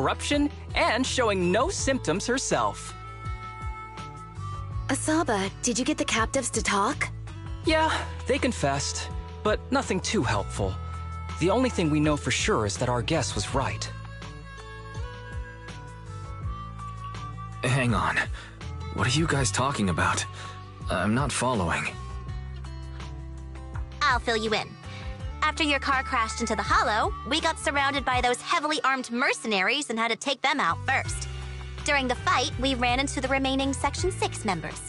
corruption and showing no symptoms herself. Asaba, did you get the captives to talk? Yeah, they confessed, but nothing too helpful. The only thing we know for sure is that our guess was right. Hang on. What are you guys talking about? I'm not following. I'll fill you in. After your car crashed into the hollow, we got surrounded by those heavily armed mercenaries and had to take them out first. During the fight, we ran into the remaining Section 6 members.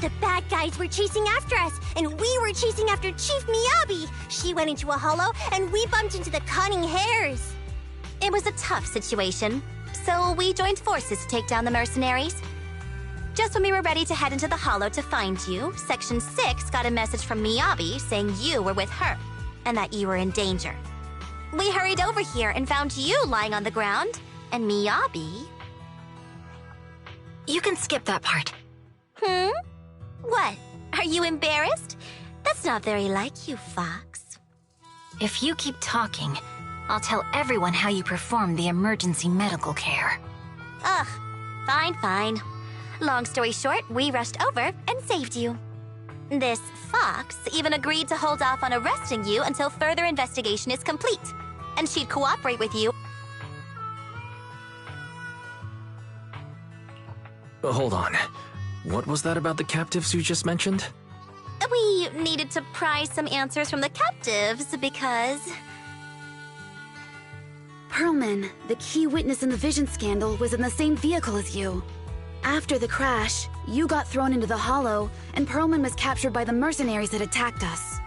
The bad guys were chasing after us, and we were chasing after Chief Miyabi. She went into a hollow, and we bumped into the cunning hares. It was a tough situation, so we joined forces to take down the mercenaries. Just when we were ready to head into the hollow to find you, Section 6 got a message from Miyabi saying you were with her, and that you were in danger. We hurried over here and found you lying on the ground, and Miyabi... You can skip that part. What? Are you embarrassed? That's not very like you, Fox. If you keep talking, I'll tell everyone how you performed the emergency medical care. Ugh, fine. Long story short, we rushed over and saved you. This Fox even agreed to hold off on arresting you until further investigation is complete, and she'd cooperate with you. Hold on. What was that about the captives you just mentioned? We needed to pry some answers from the captives because... Pearlman, the key witness in the Vision scandal, was in the same vehicle as you. After the crash, you got thrown into the hollow, and Pearlman was captured by the mercenaries that attacked us.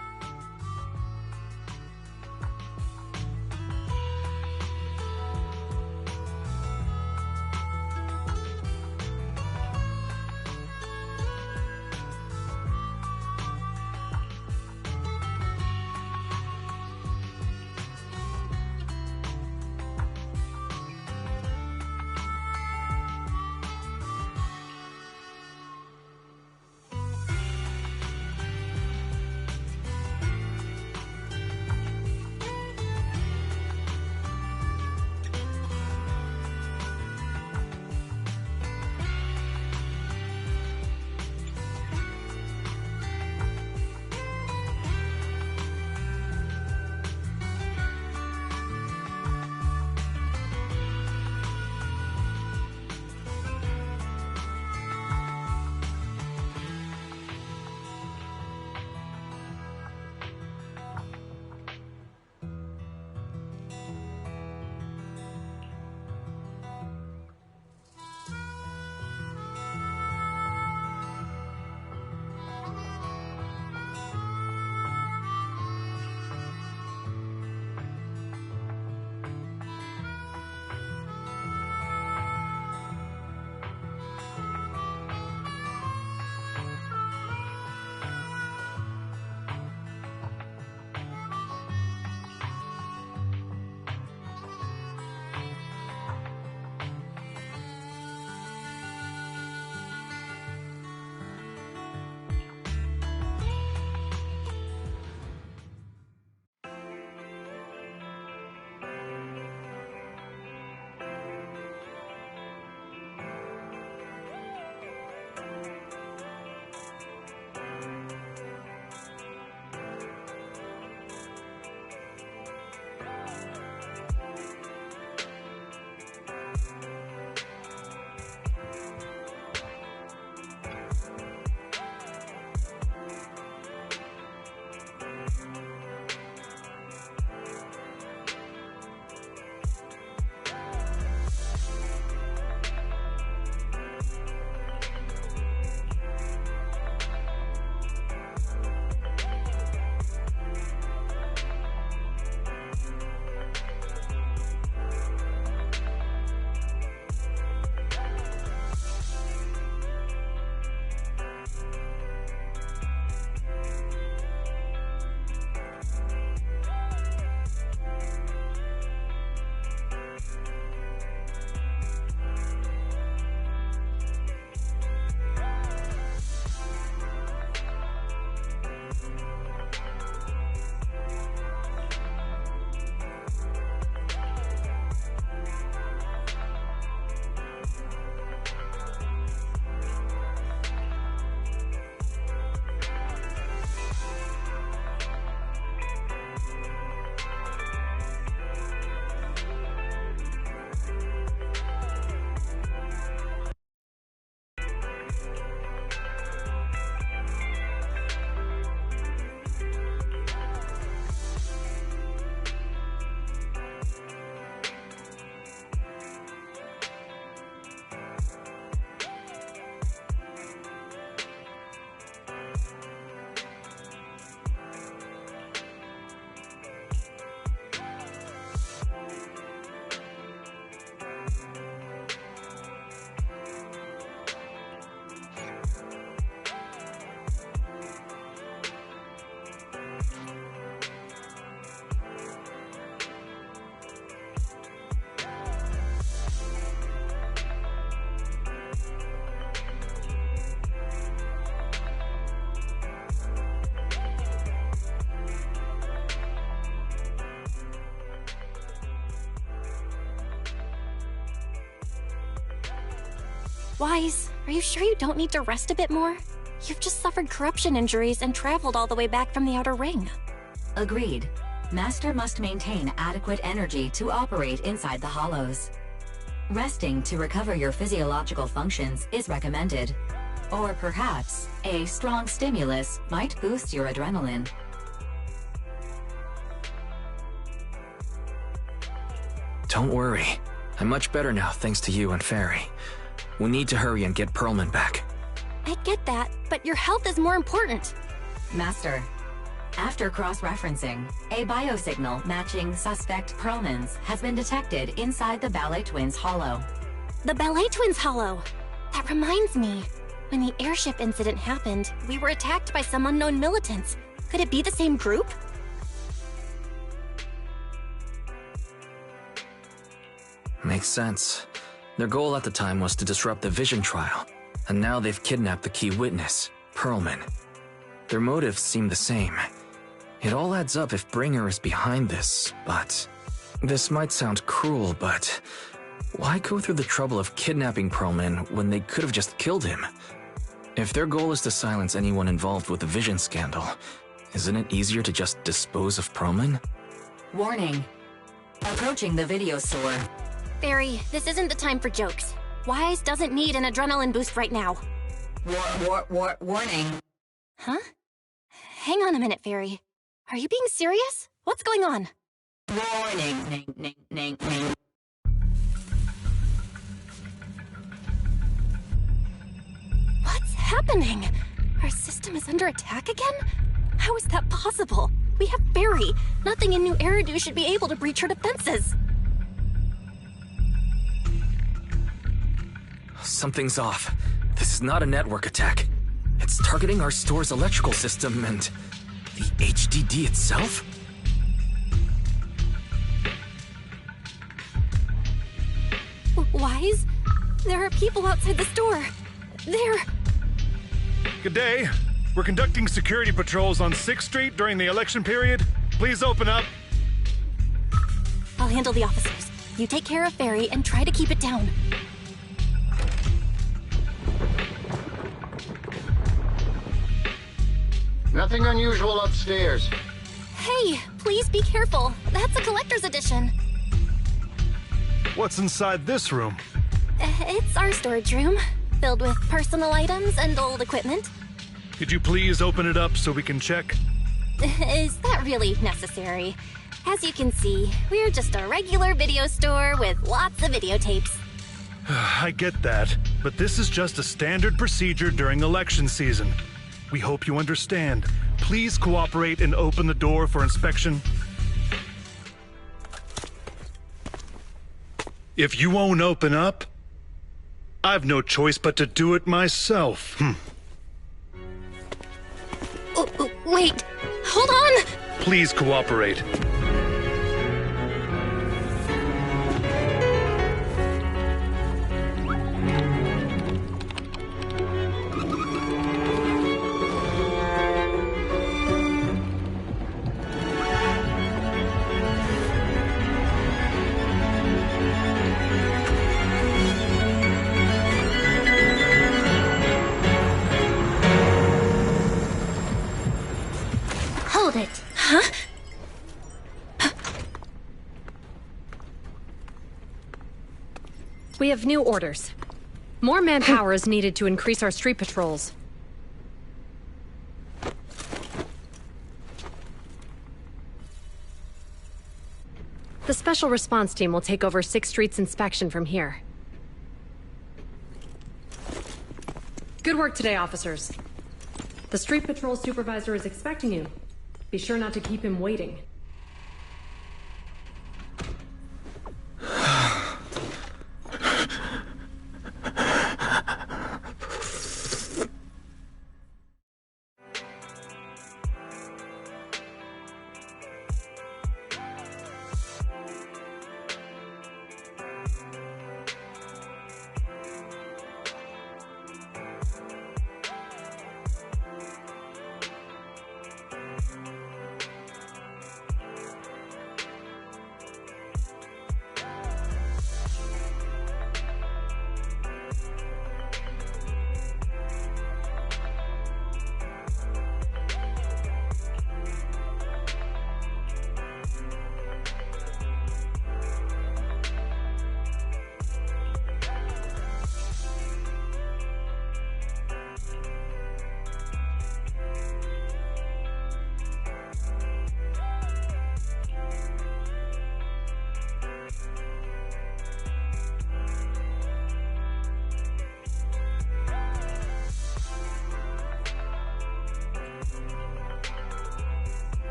Wise, are you sure you don't need to rest a bit more? You've just suffered corruption injuries and traveled all the way back from the Outer Ring. Agreed. Master must maintain adequate energy to operate inside the hollows. Resting to recover your physiological functions is recommended. Or perhaps, a strong stimulus might boost your adrenaline. Don't worry. I'm much better now thanks to you and Fairy. We need to hurry and get Pearlman back. I get that, but your health is more important. Master, after cross-referencing, a biosignal matching suspect Pearlman's has been detected inside the Ballet Twins hollow. The Ballet Twins hollow. That reminds me. When the airship incident happened, we were attacked by some unknown militants. Could it be the same group? Makes sense. Their goal at the time was to disrupt the Vision trial, and now they've kidnapped the key witness, Pearlman. Their motives seem the same. It all adds up if Bringer is behind this, but... This might sound cruel, but... Why go through the trouble of kidnapping Pearlman when they could have just killed him? If their goal is to silence anyone involved with the Vision scandal, isn't it easier to just dispose of Pearlman? Warning. Approaching the video store. Fairy, this isn't the time for jokes. Wise doesn't need an adrenaline boost right now. Warning. Huh? Hang on a minute, Fairy. Are you being serious? What's going on? Warning. What's happening? Our system is under attack again? How is that possible? We have Fairy. Nothing in New Eridu should be able to breach her defenses. Something's off. This is not a network attack. It's targeting our store's electrical system and... the HDD itself? Wise? There are people outside the store. They're... Good day. We're conducting security patrols on 6th Street during the election period. Please open up. I'll handle the officers. You take care of Fairy and try to keep it down. Nothing unusual upstairs. Hey, please be careful. That's a collector's edition. What's inside this room? It's our storage room, filled with personal items and old equipment. Could you please open it up so we can check? Is that really necessary? As you can see, we're just a regular video store with lots of videotapes. I get that, but this is just a standard procedure during election season. We hope you understand. Please cooperate and open the door for inspection. If you won't open up, I've no choice but to do it myself. Wait, hold on! Please cooperate. Hold it. Huh? We have new orders. More manpower is needed to increase our street patrols. The Special Response Team will take over 6th Street's inspection from here. Good work today, officers. The Street Patrol Supervisor is expecting you. Be sure not to keep him waiting.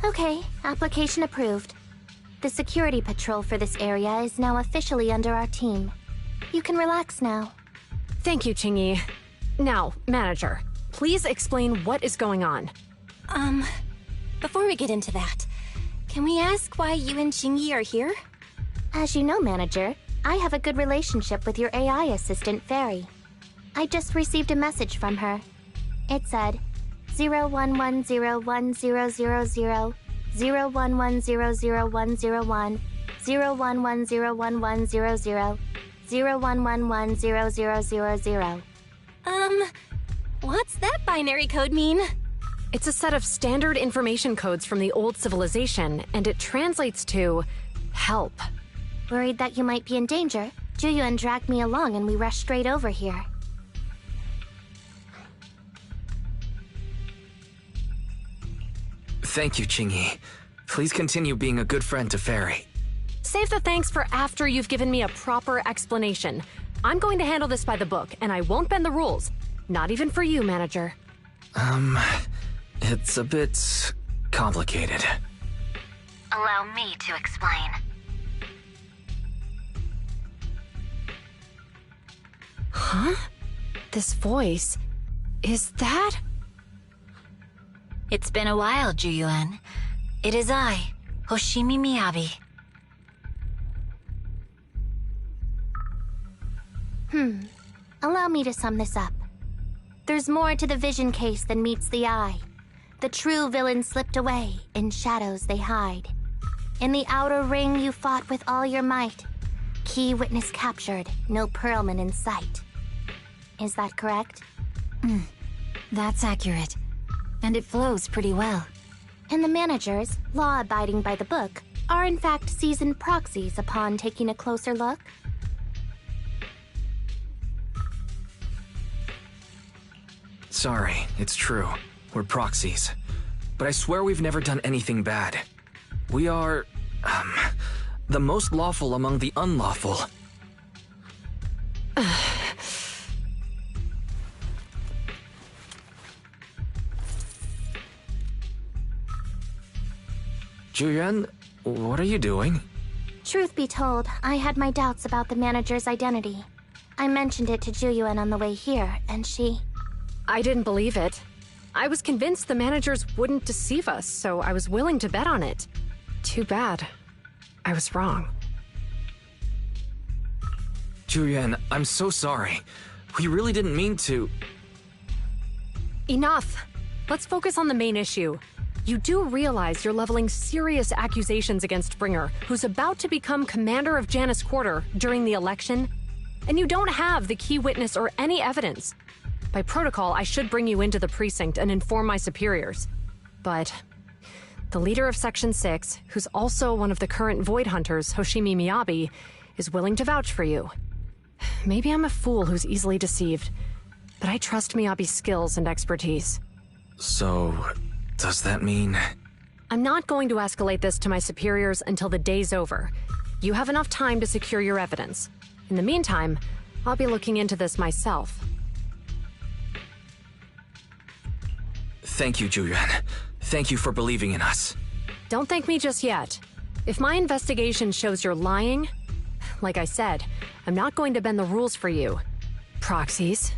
Okay, application approved. The security patrol for this area is now officially under our team. You can relax now. Thank you, Qingyi. Now, Manager, please explain what is going on. Before we get into that, can we ask why you and Qingyi are here? As you know, Manager, I have a good relationship with your AI assistant, Fairy. I just received a message from her. It said, 01101000, 01100101, 01101100, 01110000. What's that binary code mean? It's a set of standard information codes from the old civilization, and it translates to help. Worried that you might be in danger, Juyuan dragged me along and we rushed straight over here. Thank you, Qingyi. Please continue being a good friend to Fairy. Save the thanks for after you've given me a proper explanation. I'm going to handle this by the book, and I won't bend the rules. Not even for you, Manager. It's a bit complicated. Allow me to explain. Huh? This voice... is that... It's been a while, Juyuan. It is I, Hoshimi Miyabi. Allow me to sum this up. There's more to the vision case than meets the eye. The true villain slipped away, in shadows they hide. In the outer ring you fought with all your might. Key witness captured, no Perlman in sight. Is that correct? That's accurate. And it flows pretty well. And the managers, law-abiding by the book, are in fact seasoned proxies upon taking a closer look? Sorry, it's true. We're proxies. But I swear we've never done anything bad. We are, the most lawful among the unlawful. Juyuan, what are you doing? Truth be told, I had my doubts about the manager's identity. I mentioned it to Juyuan on the way here, and she... I didn't believe it. I was convinced the managers wouldn't deceive us, so I was willing to bet on it. Too bad. I was wrong. Juyuan, I'm so sorry. We really didn't mean to... Enough! Let's focus on the main issue. You do realize you're leveling serious accusations against Bringer, who's about to become commander of Janus Quarter during the election? And you don't have the key witness or any evidence. By protocol, I should bring you into the precinct and inform my superiors. But the leader of Section 6, who's also one of the current Void Hunters, Hoshimi Miyabi, is willing to vouch for you. Maybe I'm a fool who's easily deceived, but I trust Miyabi's skills and expertise. So, does that mean... I'm not going to escalate this to my superiors until the day's over. You have enough time to secure your evidence. In the meantime, I'll be looking into this myself. Thank you, Juyuan. Thank you for believing in us. Don't thank me just yet. If my investigation shows you're lying, like I said, I'm not going to bend the rules for you. Proxies.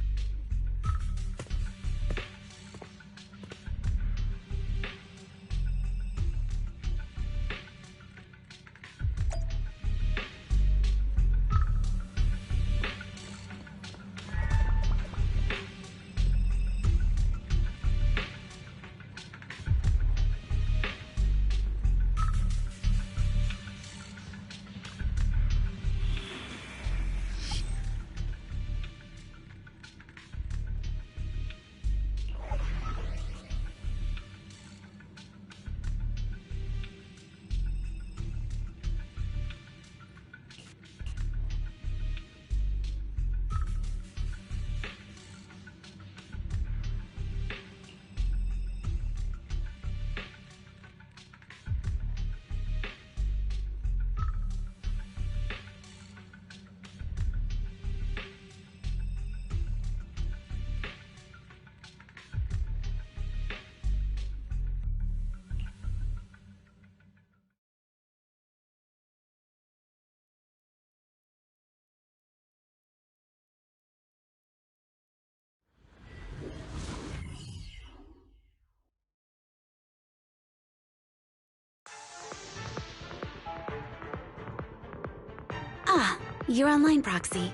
Ah, you're online, Proxy.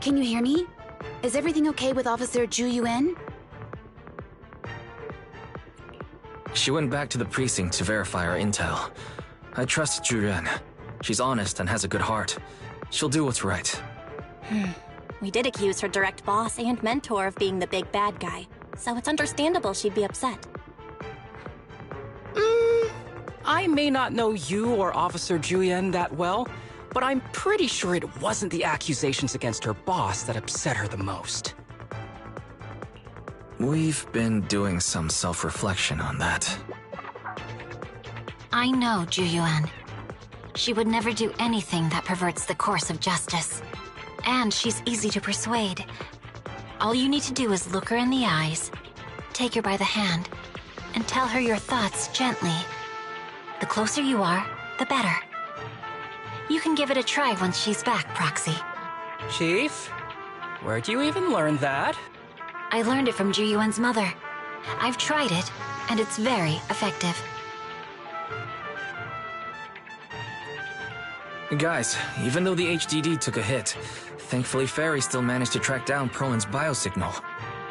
Can you hear me? Is everything okay with Officer Ju Yuan? She went back to the precinct to verify our intel. I trust Juren. She's honest and has a good heart. She'll do what's right. We did accuse her direct boss and mentor of being the big bad guy, so it's understandable she'd be upset. I may not know you or Officer Juyen that well, but I'm pretty sure it wasn't the accusations against her boss that upset her the most. We've been doing some self-reflection on that. I know Ju Yuan. She would never do anything that perverts the course of justice. And she's easy to persuade. All you need to do is look her in the eyes, take her by the hand, and tell her your thoughts gently. The closer you are, the better. You can give it a try once she's back, Proxy. Chief, where'd you even learn that? I learned it from Ju Yuan's mother. I've tried it, and it's very effective. Guys, even though the HDD took a hit, thankfully Fairy still managed to track down Perlin's biosignal.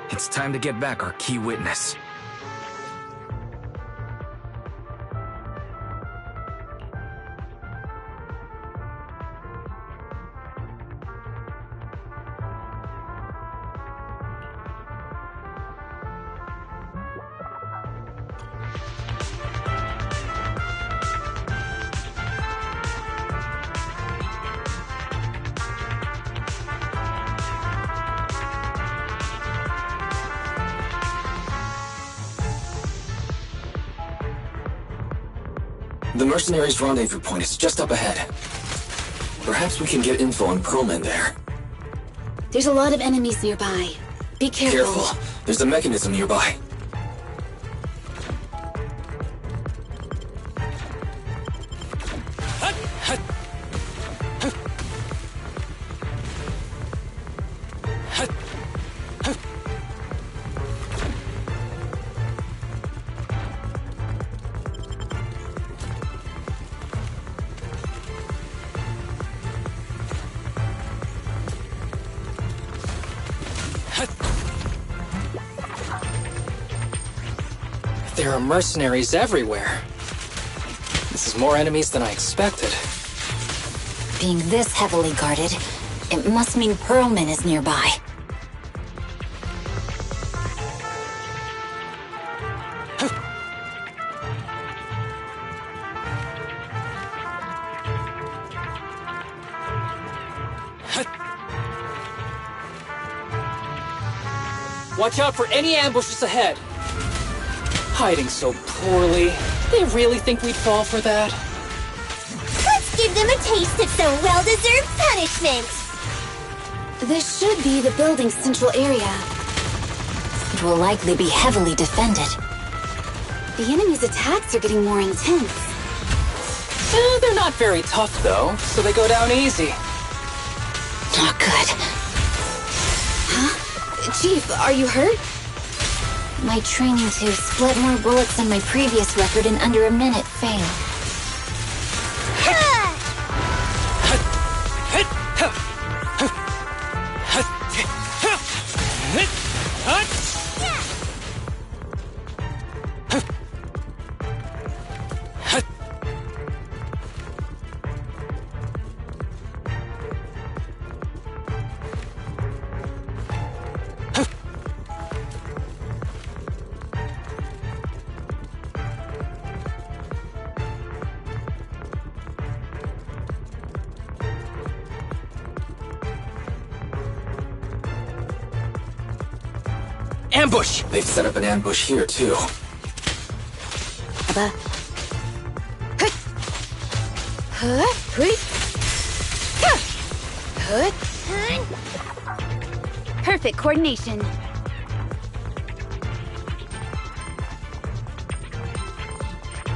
It's time to get back our key witness. The mercenaries' rendezvous point is just up ahead. Perhaps we can get info on Perlman there. There's a lot of enemies nearby. Be careful. Careful. There's a mechanism nearby. There are mercenaries everywhere. This is more enemies than I expected. Being this heavily guarded, it must mean Perlman is nearby. Watch out for any ambushes ahead. Hiding so poorly. They really think we'd fall for that? Let's give them a taste of some well-deserved punishment! This should be the building's central area. It will likely be heavily defended. The enemy's attacks are getting more intense. They're not very tough, though, so they go down easy. Not good. Huh? Chief, are you hurt? My training to split more bullets than my previous record in under a minute failed. Ambush! They've set up an ambush here, too. Perfect coordination.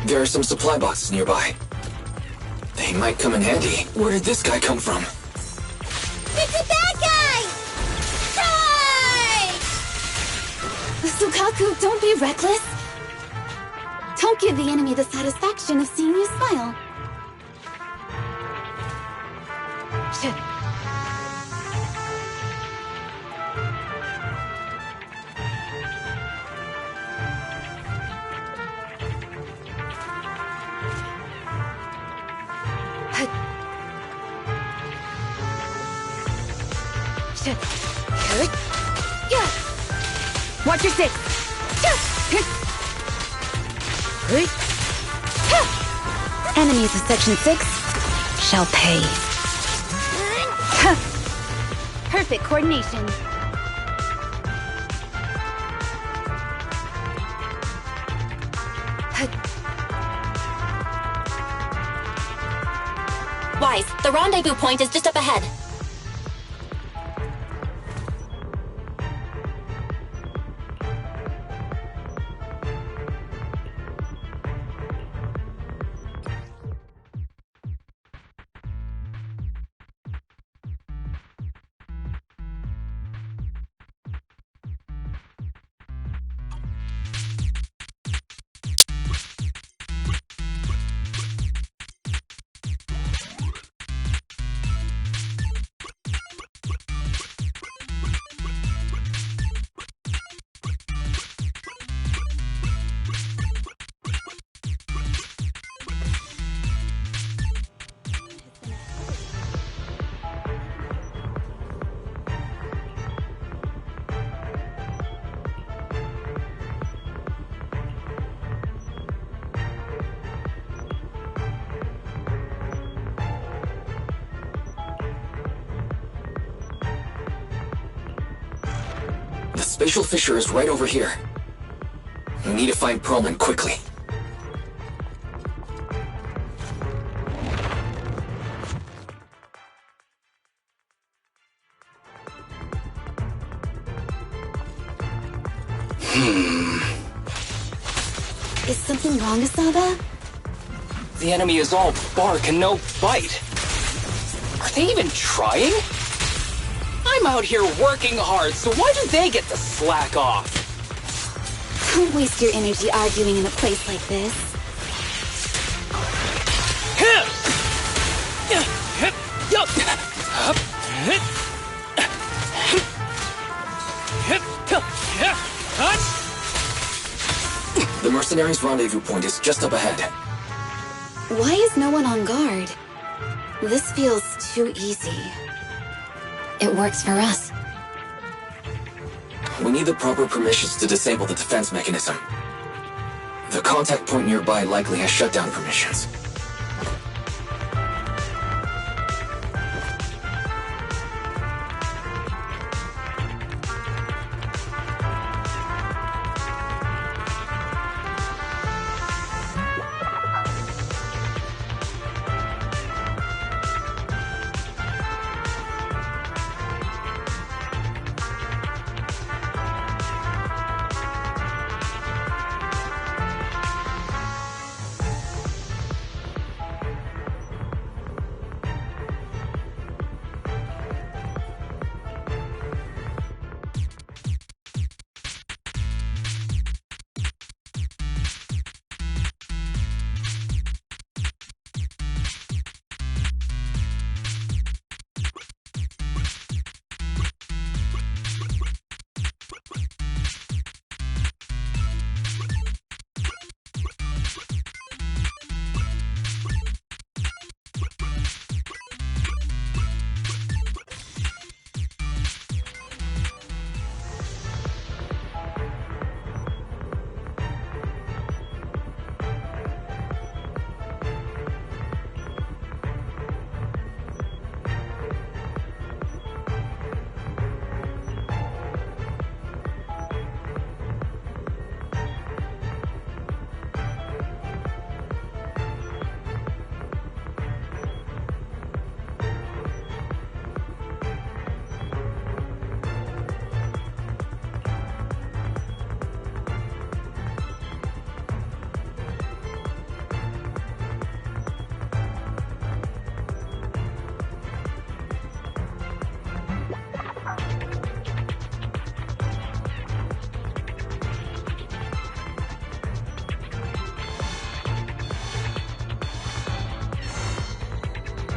There are some supply boxes nearby. They might come in handy. Where did this guy come from? It's a bad guy! Charge! Sukaku, don't be reckless. Don't give the enemy the satisfaction of seeing you smile. Watch your six. Enemies of Section 6 shall pay. Perfect coordination. Wise, the rendezvous point is just up ahead. The spatial fissure is right over here. We need to find Perlman quickly. Is something wrong, Asaba? The enemy is all bark and no bite. Are they even trying? I'm out here working hard, so why do they get to slack off? Don't waste your energy arguing in a place like this. The mercenaries' rendezvous point is just up ahead. Why is no one on guard? This feels too easy. It works for us. We need the proper permissions to disable the defense mechanism. The contact point nearby likely has shutdown permissions.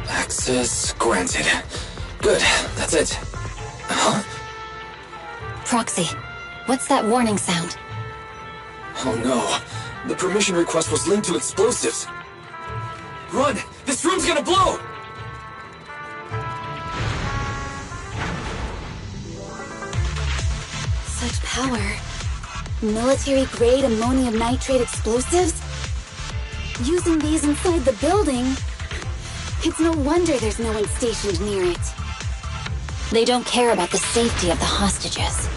Access granted. Good, that's it. Huh? Proxy, what's that warning sound? Oh no, the permission request was linked to explosives. Run! This room's gonna blow! Such power. Military-grade ammonium nitrate explosives? Using these inside the building? It's no wonder there's no one stationed near it. They don't care about the safety of the hostages.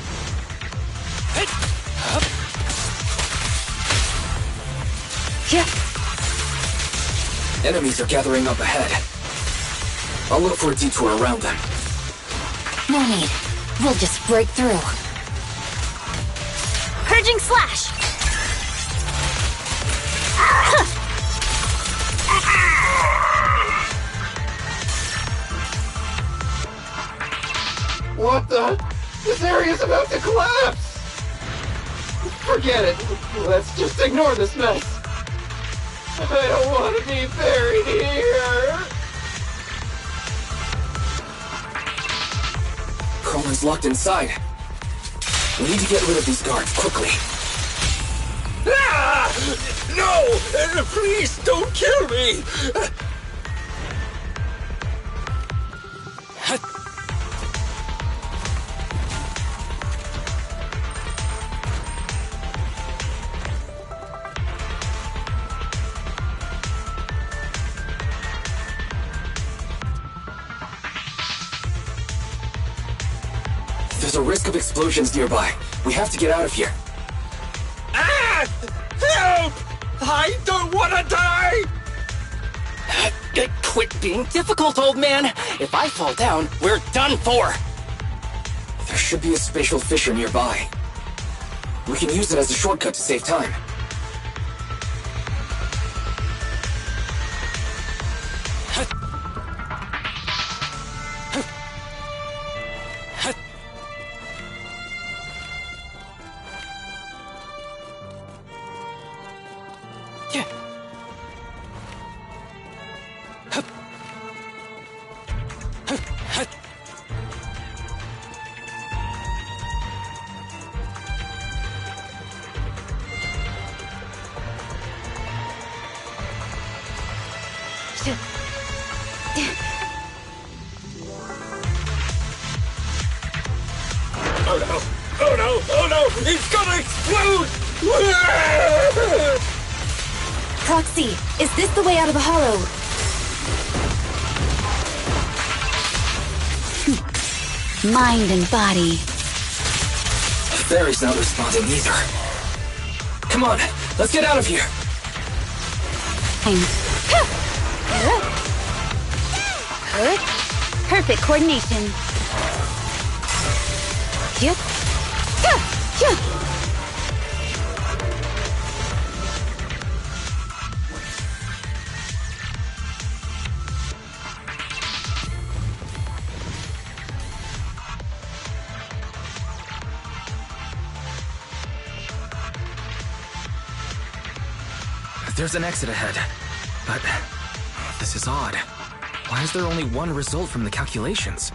Enemies are gathering up ahead. I'll look for a detour around them. No need. We'll just break through. Purging slash! What the? This area's about to collapse! Forget it. Let's just ignore this mess. I don't want to be buried here. Perlman's locked inside. We need to get rid of these guards quickly. Ah! No! Please don't kill me! There's a risk of explosions nearby. We have to get out of here. Ah! Help! I don't want to die! Quit being difficult, old man. If I fall down, we're done for. There should be a spatial fissure nearby. We can use it as a shortcut to save time. Oh no! Oh no! Oh no! It's gonna explode! Proxy, is this the way out of the hollow? Mind and body. The fairy's not responding either. Come on, let's get out of here. Perfect coordination. Yep. There's an exit ahead, but this is odd. Why is there only one result from the calculations?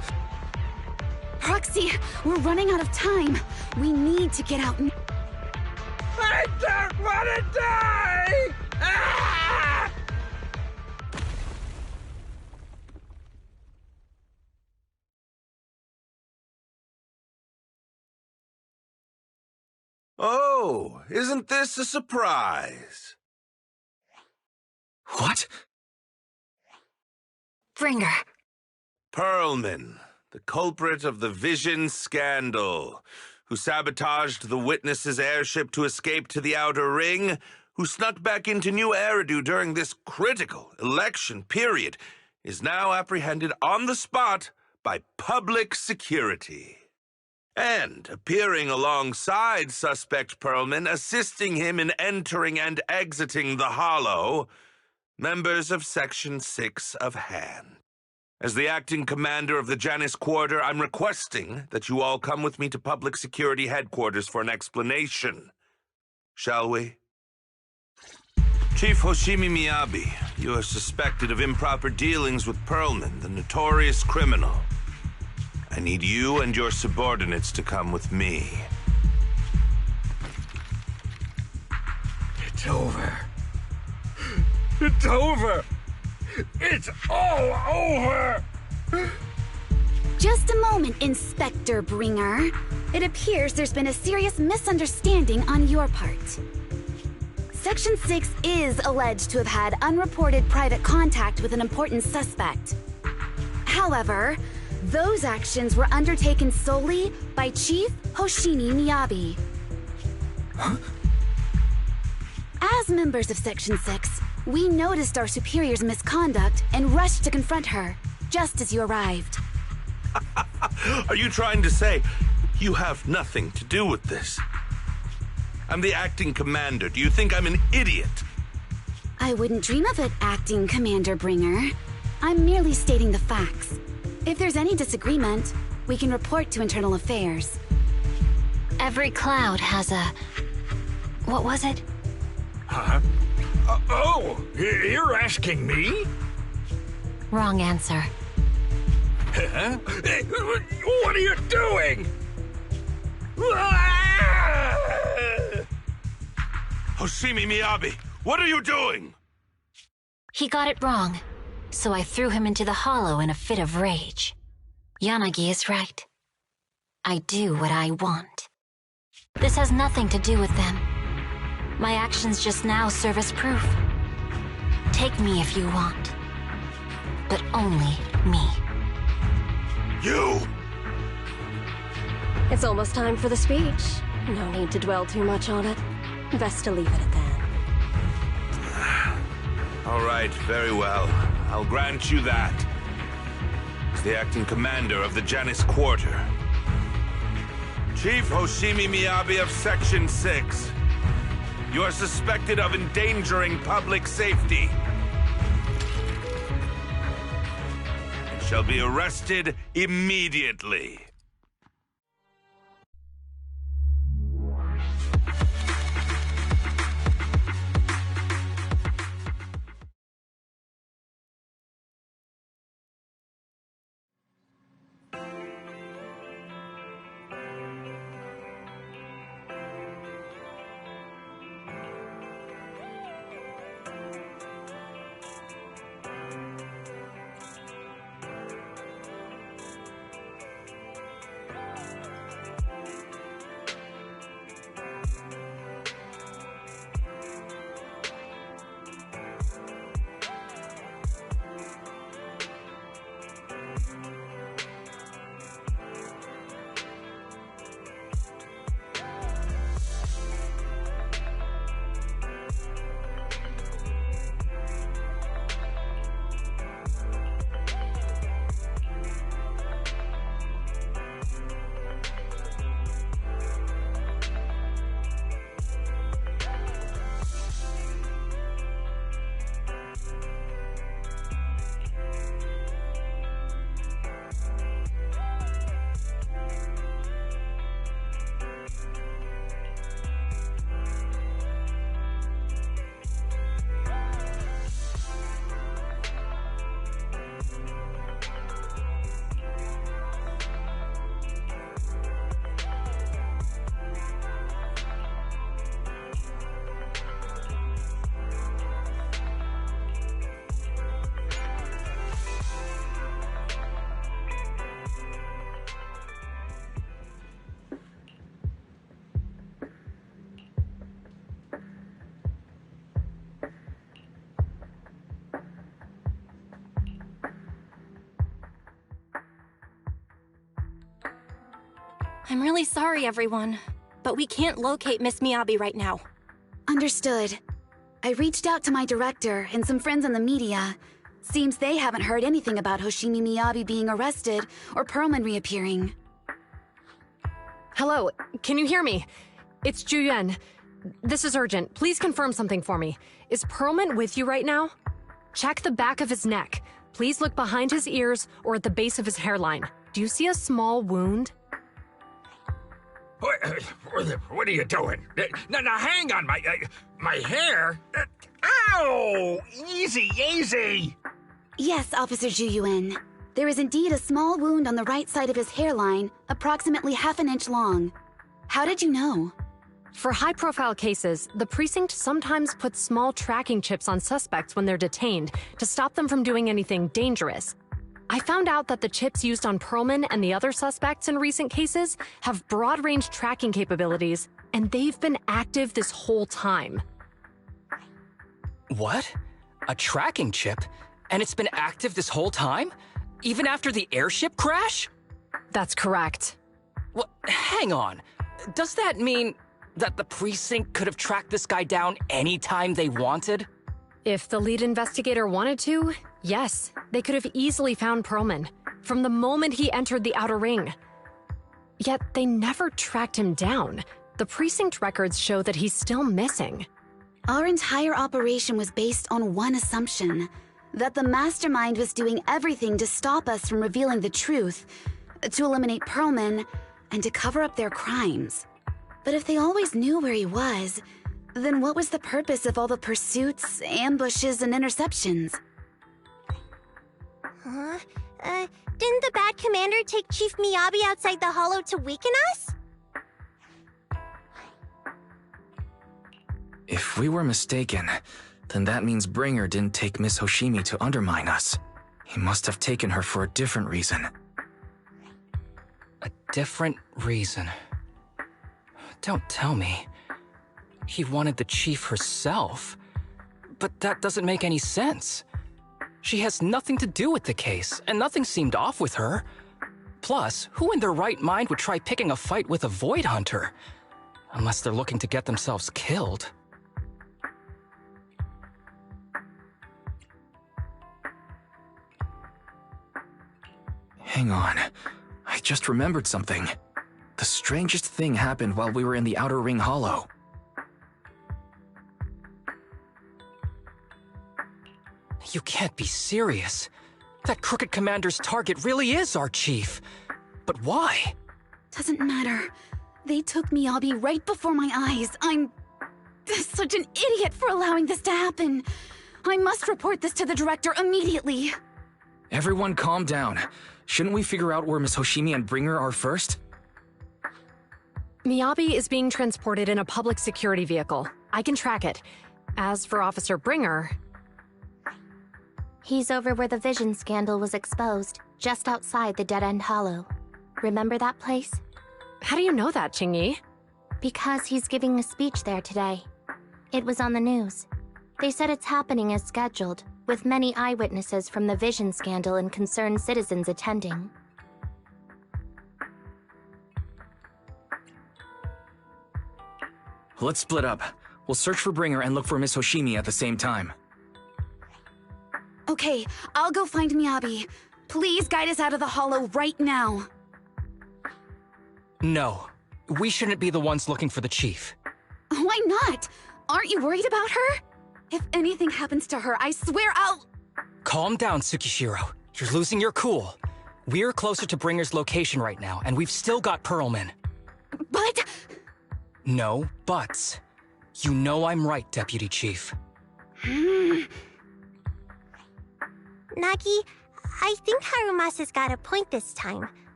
Proxy, we're running out of time. We need to get out. I don't want to die! Ah! Oh, isn't this a surprise? What? Bringer. Perlman, the culprit of the Vision scandal, who sabotaged the Witness's airship to escape to the Outer Ring, who snuck back into New Eridu during this critical election period, is now apprehended on the spot by public security. And appearing alongside suspect Perlman, assisting him in entering and exiting the Hollow, members of Section 6 of Han. As the acting commander of the Janus Quarter, I'm requesting that you all come with me to Public Security Headquarters for an explanation. Shall we? Chief Hoshimi Miyabi, you are suspected of improper dealings with Perlman, the notorious criminal. I need you and your subordinates to come with me. It's over. It's over. It's all over. Just a moment, Inspector Bringer. It appears there's been a serious misunderstanding on your part. Section 6 is alleged to have had unreported private contact with an important suspect. However, those actions were undertaken solely by Chief Hoshimi Miyabi. Huh? As members of Section 6, we noticed our superior's misconduct and rushed to confront her, just as you arrived. Are you trying to say you have nothing to do with this? I'm the acting commander. Do you think I'm an idiot? I wouldn't dream of it, Acting Commander Bringer. I'm merely stating the facts. If there's any disagreement, we can report to Internal Affairs. Every cloud has a... What was it? Huh? You're asking me? Wrong answer. Huh? What are you doing? Hoshimi Miyabi, what are you doing? He got it wrong, so I threw him into the hollow in a fit of rage. Yanagi is right. I do what I want. This has nothing to do with them. My actions just now serve as proof. Take me if you want, but only me. You! It's almost time for the speech. No need to dwell too much on it. Best to leave it at that. All right, very well. I'll grant you that. As the acting commander of the Janus Quarter. Chief Hoshimi Miyabi of Section 6. You are suspected of endangering public safety. And shall be arrested immediately. I'm really sorry, everyone, but we can't locate Miss Miyabi right now. Understood. I reached out to my director and some friends in the media. Seems they haven't heard anything about Hoshimi Miyabi being arrested or Perlman reappearing. Hello, can you hear me? It's Juyen. This is urgent. Please confirm something for me. Is Perlman with you right now? Check the back of his neck. Please look behind his ears or at the base of his hairline. Do you see a small wound? What are you doing? Now, hang on, my hair. Ow! Easy, easy. Yes, Officer Juyuan. There is indeed a small wound on the right side of his hairline, approximately half an inch long. How did you know? For high-profile cases, the precinct sometimes puts small tracking chips on suspects when they're detained to stop them from doing anything dangerous. I found out that the chips used on Perlman and the other suspects in recent cases have broad-range tracking capabilities, and they've been active this whole time. What? A tracking chip? And it's been active this whole time? Even after the airship crash? That's correct. What? Hang on. Does that mean that the precinct could have tracked this guy down anytime they wanted? If the lead investigator wanted to, yes, they could have easily found Perlman from the moment he entered the outer ring. Yet they never tracked him down. The precinct records show that he's still missing. Our entire operation was based on one assumption, that the mastermind was doing everything to stop us from revealing the truth, to eliminate Perlman, and to cover up their crimes. But if they always knew where he was, then what was the purpose of all the pursuits, ambushes, and interceptions? Didn't the bad commander take Chief Miyabi outside the hollow to weaken us? If we were mistaken, then that means Bringer didn't take Miss Hoshimi to undermine us. He must have taken her for a different reason. A different reason? Don't tell me. He wanted the chief herself. But that doesn't make any sense. She has nothing to do with the case, and nothing seemed off with her. Plus, who in their right mind would try picking a fight with a Void Hunter? Unless they're looking to get themselves killed. Hang on. I just remembered something. The strangest thing happened while we were in the Outer Ring Hollow. You can't be serious. That crooked commander's target really is our chief. But why? Doesn't matter. They took Miyabi right before my eyes. I'm such an idiot for allowing this to happen. I must report this to the director immediately. Everyone calm down. Shouldn't we figure out where Miss Hoshimi and Bringer are first? Miyabi is being transported in a public security vehicle. I can track it. As for Officer Bringer... He's over where the vision scandal was exposed, just outside the Dead-End Hollow. Remember that place? How do you know that, Qingyi? Because he's giving a speech there today. It was on the news. They said it's happening as scheduled, with many eyewitnesses from the vision scandal and concerned citizens attending. Let's split up. We'll search for Bringer and look for Miss Hoshimi at the same time. Okay, I'll go find Miyabi. Please guide us out of the hollow right now. No. We shouldn't be the ones looking for the chief. Why not? Aren't you worried about her? If anything happens to her, I swear I'll... Calm down, Tsukishiro. You're losing your cool. We're closer to Bringer's location right now, and we've still got Perlman. But... No buts. You know I'm right, Deputy Chief. Nagi, I think Harumasa's got a point this time.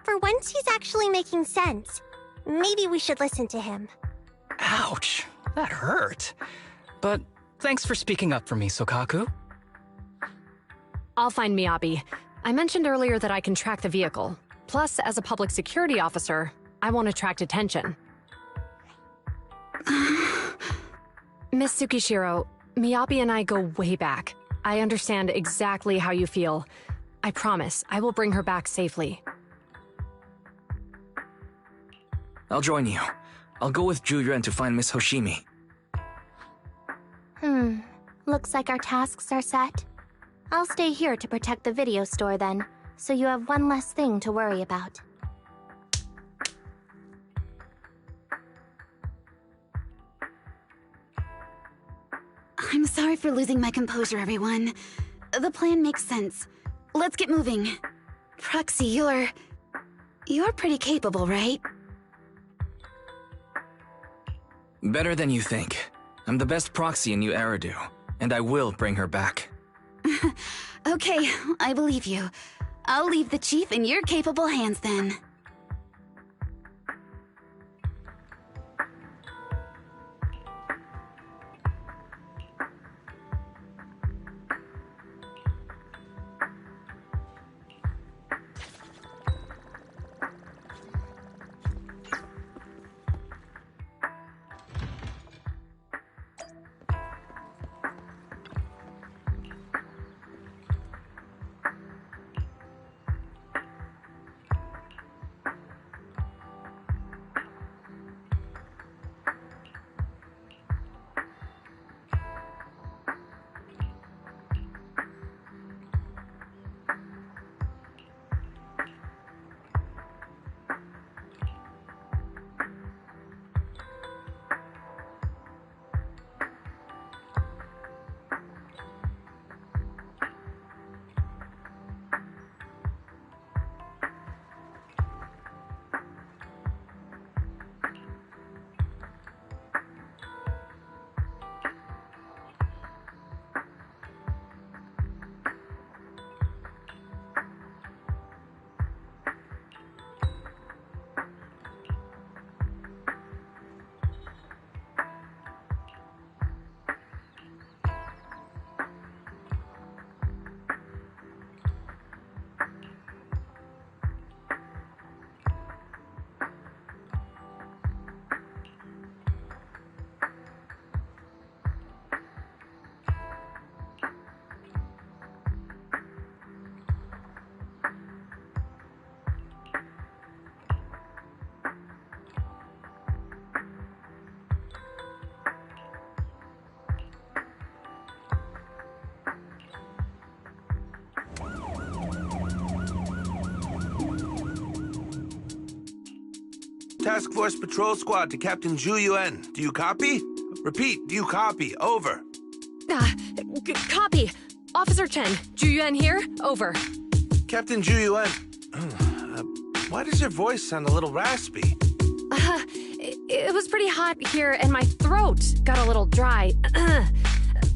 For once he's actually making sense. Maybe we should listen to him. Ouch, that hurt. But thanks for speaking up for me, Sokaku. I'll find Miyabi. I mentioned earlier that I can track the vehicle. Plus, as a public security officer, I want to attract attention. Miss Tsukishiro, Miyabi and I go way back. I understand exactly how you feel. I promise, I will bring her back safely. I'll join you. I'll go with Juyuan to find Miss Hoshimi. Looks like our tasks are set. I'll stay here to protect the video store then, so you have one less thing to worry about. I'm sorry for losing my composure, everyone. The plan makes sense. Let's get moving. Proxy, you're pretty capable, right? Better than you think. I'm the best proxy in New Eridu, and I will bring her back. Okay, I believe you. I'll leave the Chief in your capable hands then. Task Force Patrol Squad to Captain Zhu Yuan. Do you copy? Repeat, do you copy? Over. Copy. Officer Chen, Zhu Yuan here. Over. Captain Zhu Yuan. Why does your voice sound a little raspy? It was pretty hot here, and my throat got a little dry.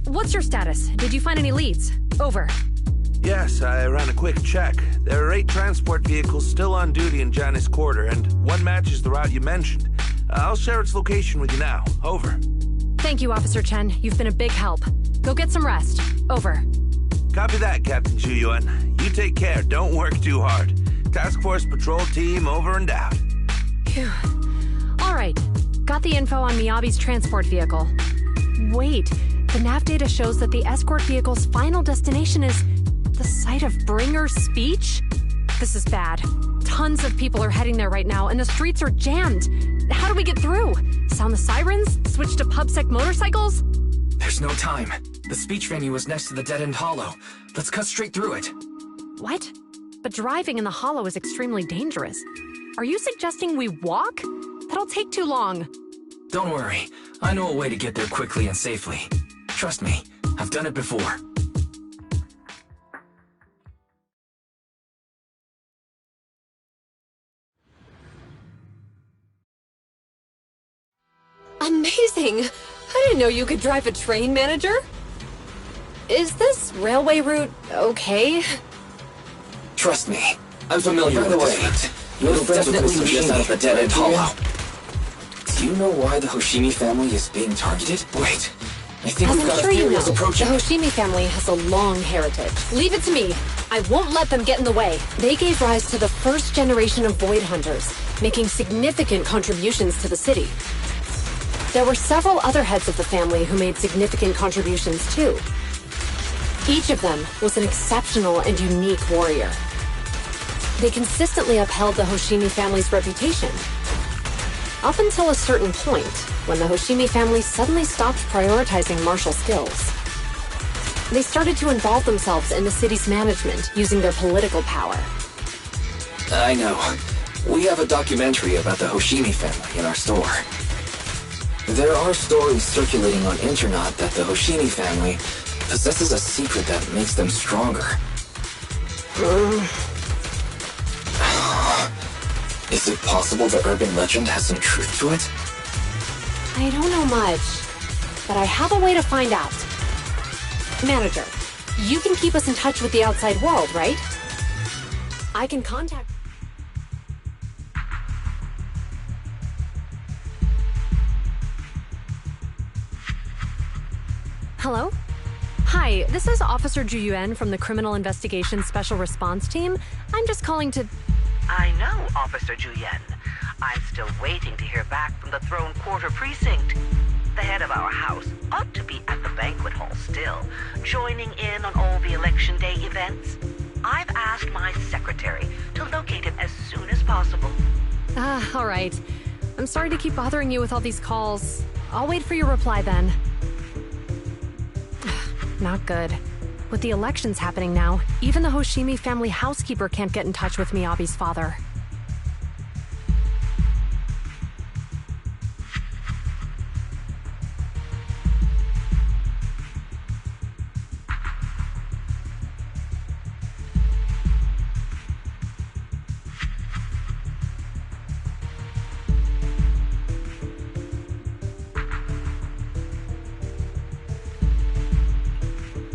What's your status? Did you find any leads? Over. Yes, I ran a quick check. There are 8 transport vehicles still on duty in Janice Quarter, and one matches the route you mentioned. I'll share its location with you now. Over. Thank you, Officer Chen. You've been a big help. Go get some rest. Over. Copy that, Captain Zhu Yuan. You take care. Don't work too hard. Task Force Patrol Team over and out. Phew. All right. Got the info on Miyabi's transport vehicle. Wait. The nav data shows that the escort vehicle's final destination is the site of Bringer's speech? This is bad. Tons of people are heading there right now, and the streets are jammed. How do we get through? Sound the sirens? Switch to PubSec motorcycles? There's no time. The speech venue is next to the dead-end hollow. Let's cut straight through it. What? But driving in the hollow is extremely dangerous. Are you suggesting we walk? That'll take too long. Don't worry. I know a way to get there quickly and safely. Trust me, I've done it before. Amazing! I didn't know you could drive a train, Manager. Is this railway route okay? Trust me, I'm familiar with this route. You'll definitely get out of the dead-end hollow. Do you know why the Hoshimi family is being targeted? Wait, I think we've got a theory approaching. The Hoshimi family has a long heritage. Leave it to me. I won't let them get in the way. They gave rise to the first generation of Void Hunters, making significant contributions to the city. There were several other heads of the family who made significant contributions too. Each of them was an exceptional and unique warrior. They consistently upheld the Hoshimi family's reputation. Up until a certain point, when the Hoshimi family suddenly stopped prioritizing martial skills. They started to involve themselves in the city's management using their political power. I know. We have a documentary about the Hoshimi family in our store. There are stories circulating on internet that the Hoshimi family possesses a secret that makes them stronger. Is it possible the urban legend has some truth to it? I don't know much, but I have a way to find out. Manager, You can keep us in touch with the outside world, right? I can contact... Hello? Hi, this is Officer Ju Yuan from the Criminal Investigation Special Response Team. I'm just calling to... I know, Officer Ju Yuan. I'm still waiting to hear back from the Throne Quarter Precinct. The head of our house ought to be at the banquet hall still, joining in on all the Election Day events. I've asked my secretary to locate him as soon as possible. All right. I'm sorry to keep bothering you with all these calls. I'll wait for your reply then. Not good. With the elections happening now, even the Hoshimi family housekeeper can't get in touch with Miyabi's father.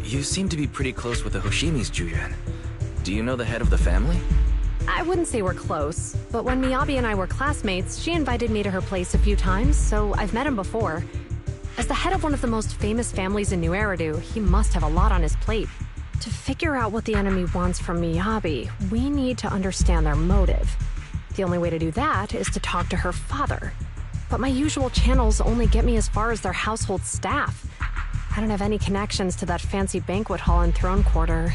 You seem to be pretty close with the Hoshimis, Ju Yuan. Do you know the head of the family? I wouldn't say we're close, but when Miyabi and I were classmates, she invited me to her place a few times, so I've met him before. As the head of one of the most famous families in New Eridu, he must have a lot on his plate. To figure out what the enemy wants from Miyabi, we need to understand their motive. The only way to do that is to talk to her father. But my usual channels only get me as far as their household staff. I don't have any connections to that fancy banquet hall in Throne Quarter.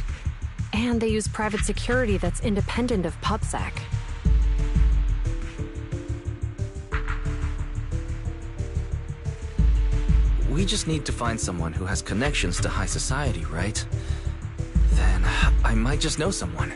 And they use private security that's independent of PubSec. We just need to find someone who has connections to high society, right? Then I might just know someone.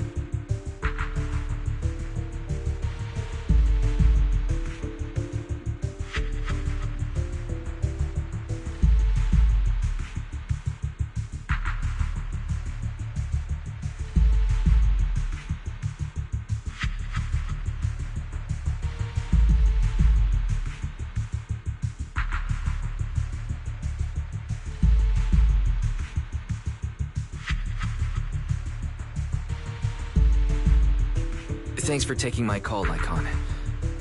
Thanks for taking my call, Lycon.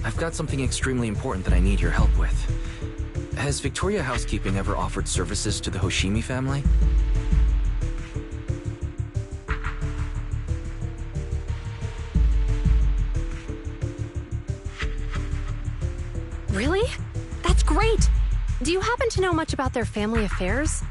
I've got something extremely important that I need your help with. Has Victoria Housekeeping ever offered services to the Hoshimi family? Really? That's great! Do you happen to know much about their family affairs?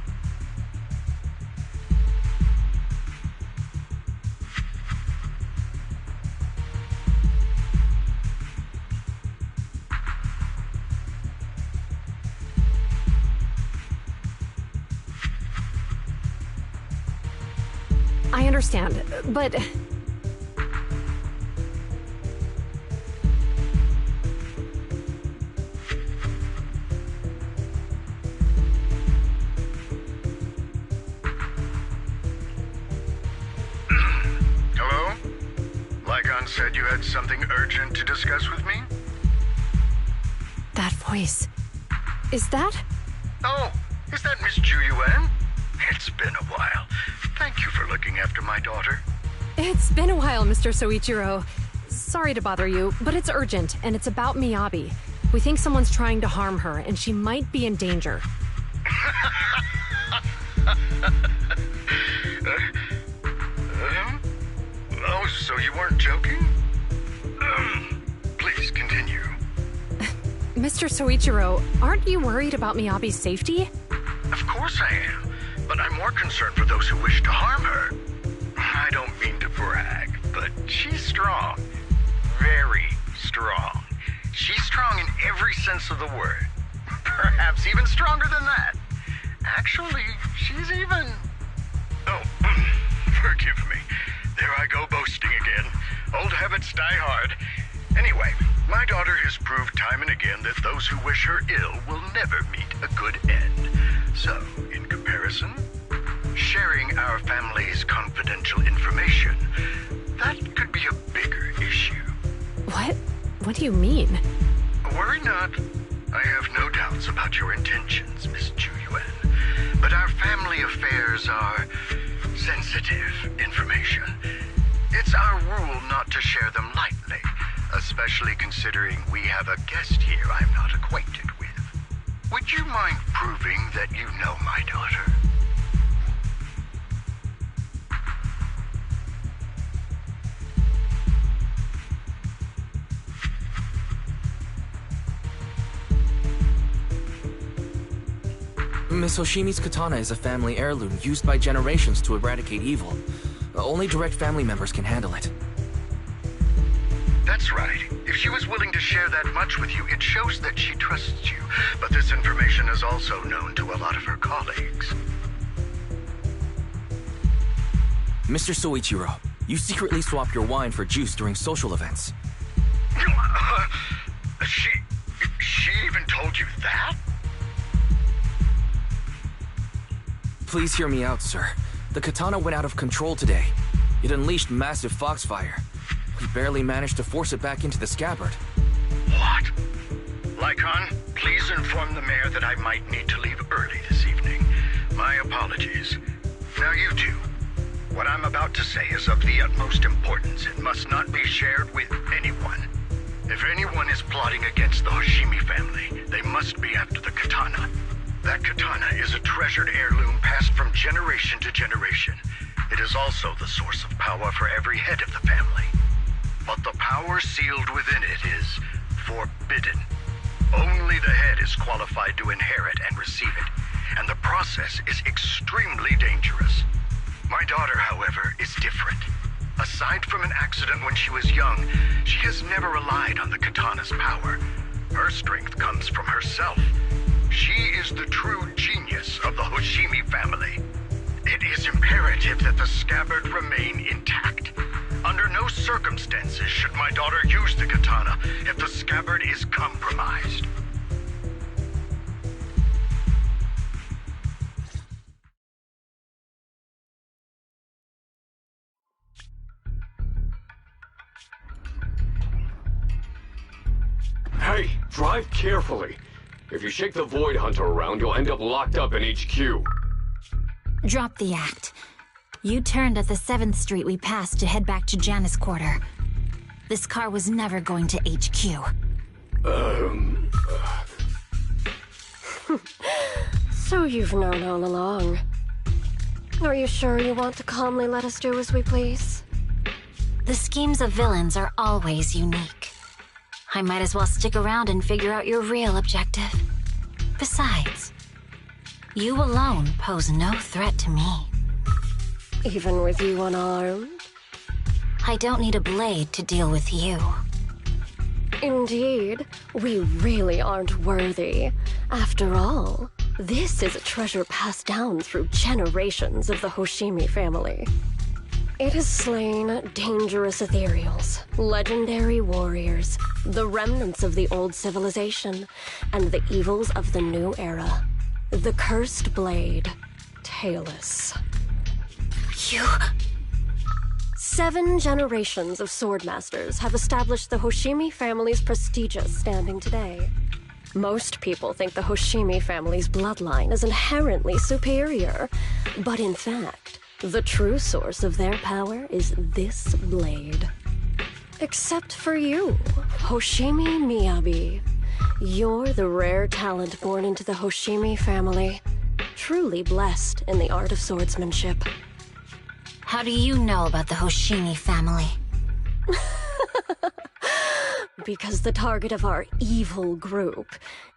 I understand, but... Hello? Lycon said you had something urgent to discuss with me? That voice... Is that... Oh, is that Miss Ju Yuan? It's been a while. Thank you for looking after my daughter. It's been a while, Mr. Soichiro. Sorry to bother you, but it's urgent, and it's about Miyabi. We think someone's trying to harm her, and she might be in danger. Oh, so you weren't joking? Please continue. Mr. Soichiro, aren't you worried about Miyabi's safety? Of course I am, but I'm more concerned for those who wish to harm her. I don't mean to brag, but she's strong. Very strong. She's strong in every sense of the word. Perhaps even stronger than that. Actually, she's even... Oh, forgive me. There I go boasting again. Old habits die hard. Anyway, my daughter has proved time and again that those who wish her ill will never meet a good end. So, in comparison, sharing our family's confidential information, that could be a bigger issue. What? What do you mean? Worry not. I have no doubts about your intentions, Miss Ju Yuan. But our family affairs are sensitive information. It's our rule not to share them lightly, especially considering we have a guest here I'm not acquainted with. Would you mind proving that you know my daughter? Miss Hoshimi's katana is a family heirloom used by generations to eradicate evil. Only direct family members can handle it. That's right. If she was willing to share that much with you, it shows that she trusts you. But this information is also known to a lot of her colleagues. Mr. Soichiro, you secretly swap your wine for juice during social events. She even told you that? Please hear me out, sir. The katana went out of control today. It unleashed massive foxfire. We barely managed to force it back into the scabbard. What? Lycon, please inform the mayor that I might need to leave early this evening. My apologies. Now you two. What I'm about to say is of the utmost importance and must not be shared with anyone. If anyone is plotting against the Hoshimi family, they must be after the katana. That katana is a treasured heirloom passed from generation to generation. It is also the source of power for every head of the family. But the power sealed within it is forbidden. Only the head is qualified to inherit and receive it, and the process is extremely dangerous. My daughter, however, is different. Aside from an accident when she was young, she has never relied on the katana's power. Her strength comes from herself. She is the true genius of the Hoshimi family. It is imperative that the scabbard remain intact. Under no circumstances should my daughter use the katana if the scabbard is compromised. Hey, drive carefully. If you shake the Void Hunter around, you'll end up locked up in HQ. Drop the act. You turned at the 7th Street we passed to head back to Janus Quarter. This car was never going to HQ. So you've known all along. Are you sure you want to calmly let us do as we please? The schemes of villains are always unique. I might as well stick around and figure out your real objective. Besides, you alone pose no threat to me. Even with you unarmed? I don't need a blade to deal with you. Indeed, we really aren't worthy. After all, this is a treasure passed down through generations of the Hoshimi family. It has slain dangerous ethereals, legendary warriors, the remnants of the old civilization, and the evils of the new era. The cursed blade, Tailless. You... 7 generations of swordmasters have established the Hoshimi family's prestigious standing today. Most people think the Hoshimi family's bloodline is inherently superior, but in fact, the true source of their power is this blade. Except for you, Hoshimi Miyabi. You're the rare talent born into the Hoshimi family, truly blessed in the art of swordsmanship. How do you know about the Hoshimi family? Because the target of our evil group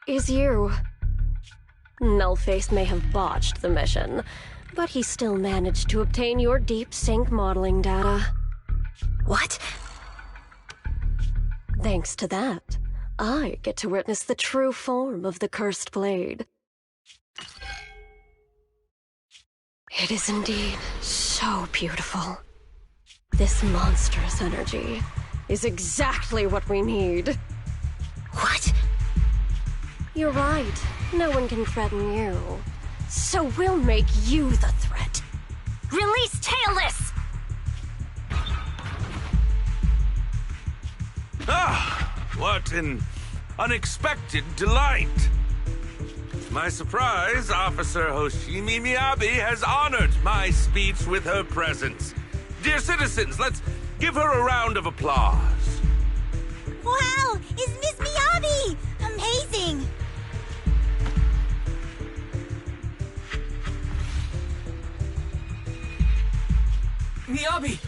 is you. Nullface may have botched the mission, but he still managed to obtain your deep sync modeling data. What? Thanks to that, I get to witness the true form of the cursed blade. It is indeed so beautiful. This monstrous energy is exactly what we need. What? You're right. No one can threaten you. So we'll make you the threat. Release Tailless! Ah, what an unexpected delight. my surprise, Officer Hoshimi Miyabi has honored my speech with her presence. Dear citizens, let's give her a round of applause. Wow! It's Miss Miyabi! Amazing! Miyabi!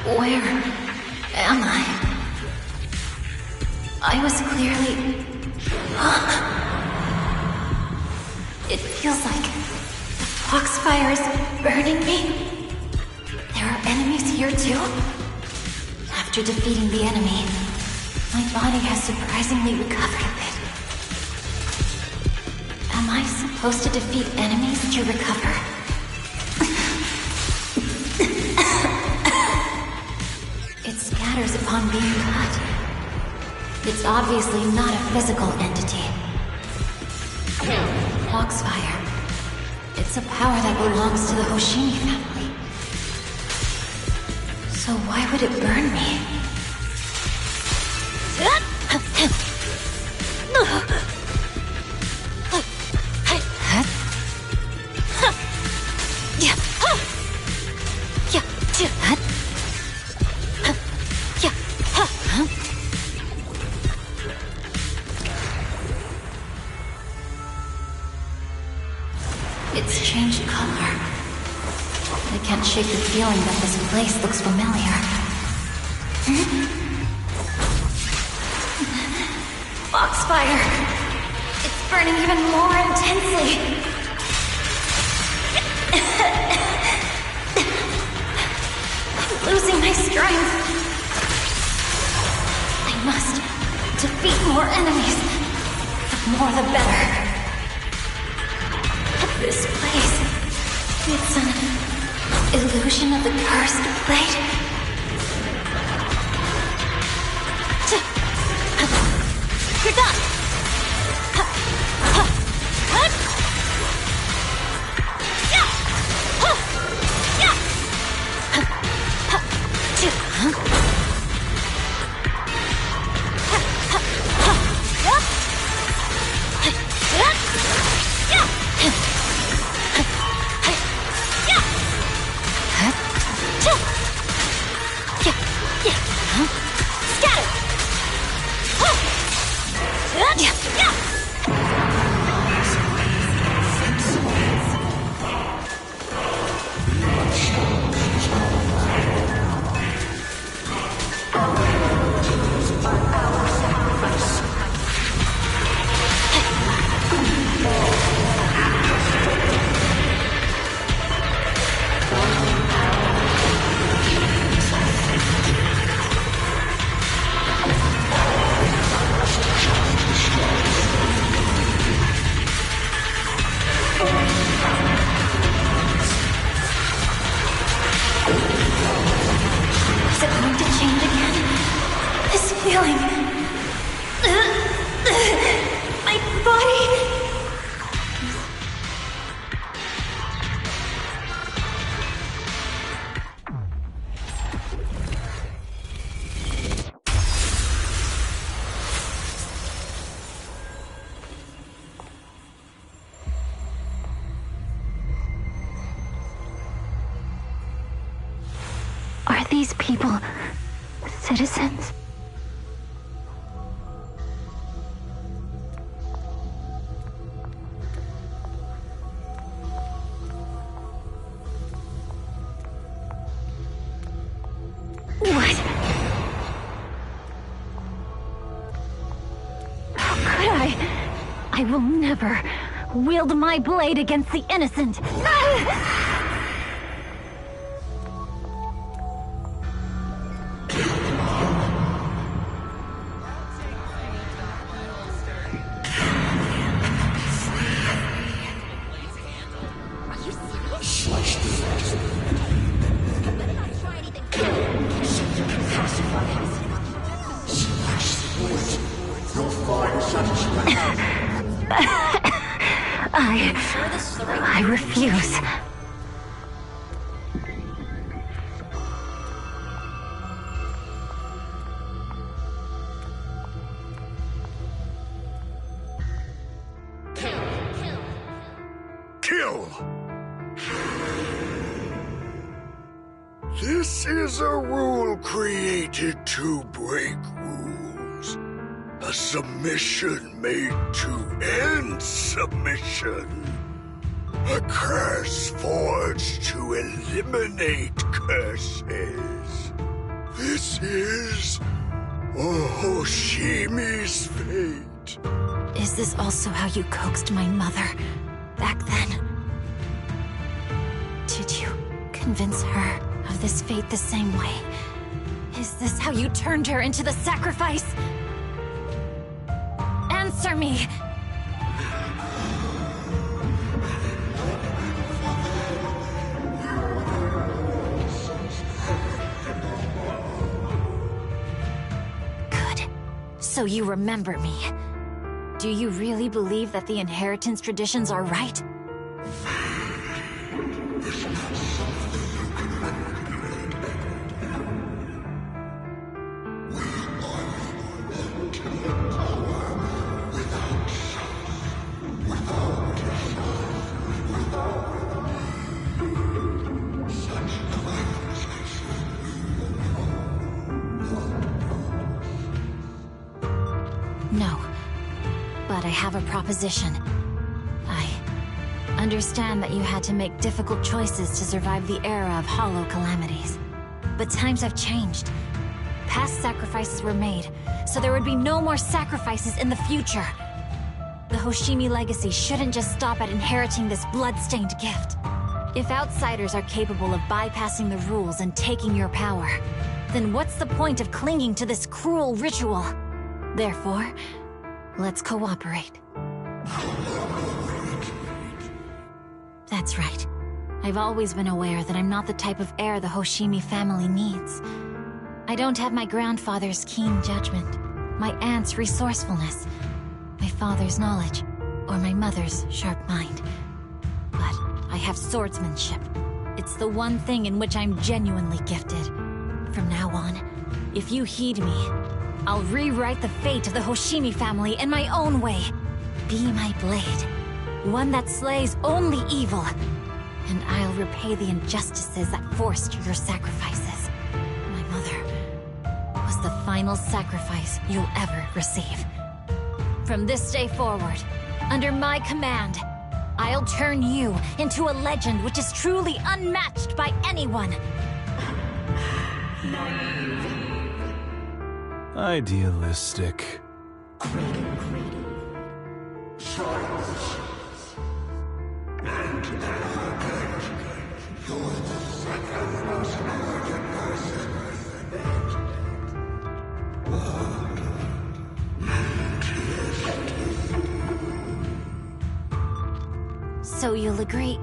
Where am I? I was clearly... It feels like the foxfire is burning me. There are enemies here too? After defeating the enemy, my body has surprisingly recovered a bit. Am I supposed to defeat enemies to recover? It scatters upon being cut. It's obviously not a physical entity. Foxfire. It's a power that belongs to the Hoshimi family. So why would it burn me? It's changed color. I can't shake the feeling that this place looks familiar. Foxfire! It's burning even more intensely. I'm losing my strength. I must defeat more enemies. The more the better. This place, it's an illusion of the cursed blade. You're done! Are these people citizens? What? How could I? I will never wield my blade against the innocent. I refuse. Kill! This is a rule created to break rules. A submission made to end submission. A curse forged to eliminate curses. This is Hoshimi's fate. Is this also how you coaxed my mother back then? Did you convince her of this fate the same way? Is this how you turned her into the sacrifice? Answer me! Good. So you remember me. Do you really believe that the inheritance traditions are right? No. But I have a proposition. I understand that you had to make difficult choices to survive the era of hollow calamities. But times have changed. Past sacrifices were made, so there would be no more sacrifices in the future. The Hoshimi legacy shouldn't just stop at inheriting this blood-stained gift. If outsiders are capable of bypassing the rules and taking your power, then what's the point of clinging to this cruel ritual? Therefore, let's cooperate. That's right. I've always been aware that I'm not the type of heir the Hoshimi family needs. I don't have my grandfather's keen judgment, my aunt's resourcefulness, my father's knowledge, or my mother's sharp mind. But I have swordsmanship. It's the one thing in which I'm genuinely gifted. From now on, if you heed me, I'll rewrite the fate of the Hoshimi family in my own way. Be my blade, one that slays only evil, and I'll repay the injustices that forced your sacrifices. My mother was the final sacrifice you'll ever receive. From this day forward, under my command, I'll turn you into a legend which is truly unmatched by anyone. Idealistic. So you'll agree?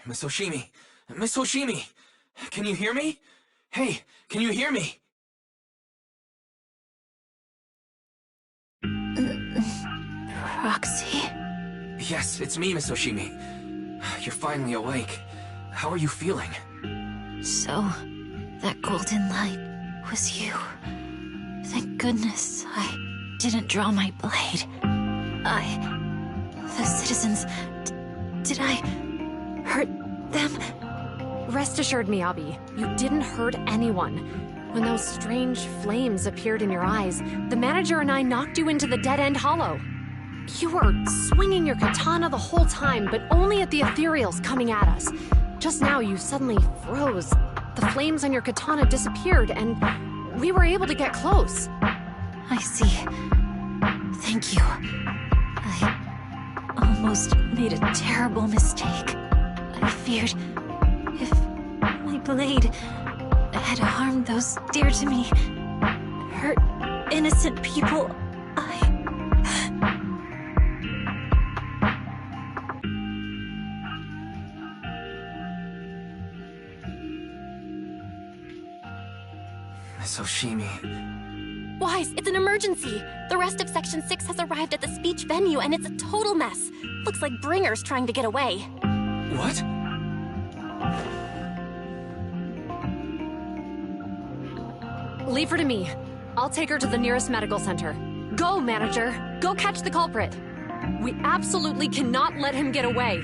Miss Hoshimi! Miss Hoshimi! Can you hear me? Hey, can you hear me? Roxy? Yes, it's me, Miss Hoshimi. You're finally awake. How are you feeling? So, that golden light was you. Thank goodness I didn't draw my blade. The citizens... did I hurt them? Rest assured, Miyabi, you didn't hurt anyone. When those strange flames appeared in your eyes, the manager and I knocked you into the dead-end hollow. You were swinging your katana the whole time, but only at the ethereals coming at us. Just now, you suddenly froze. The flames on your katana disappeared, and we were able to get close. I see. Thank you. I almost made a terrible mistake. I feared if my blade had harmed those dear to me, hurt innocent people, Miss Oshimi. Wise, it's an emergency. The rest of Section 6 has arrived at the speech venue, and it's a total mess. Looks like Bringer's trying to get away. What? Leave her to me. I'll take her to the nearest medical center. Go, manager. Go catch the culprit. We absolutely cannot let him get away.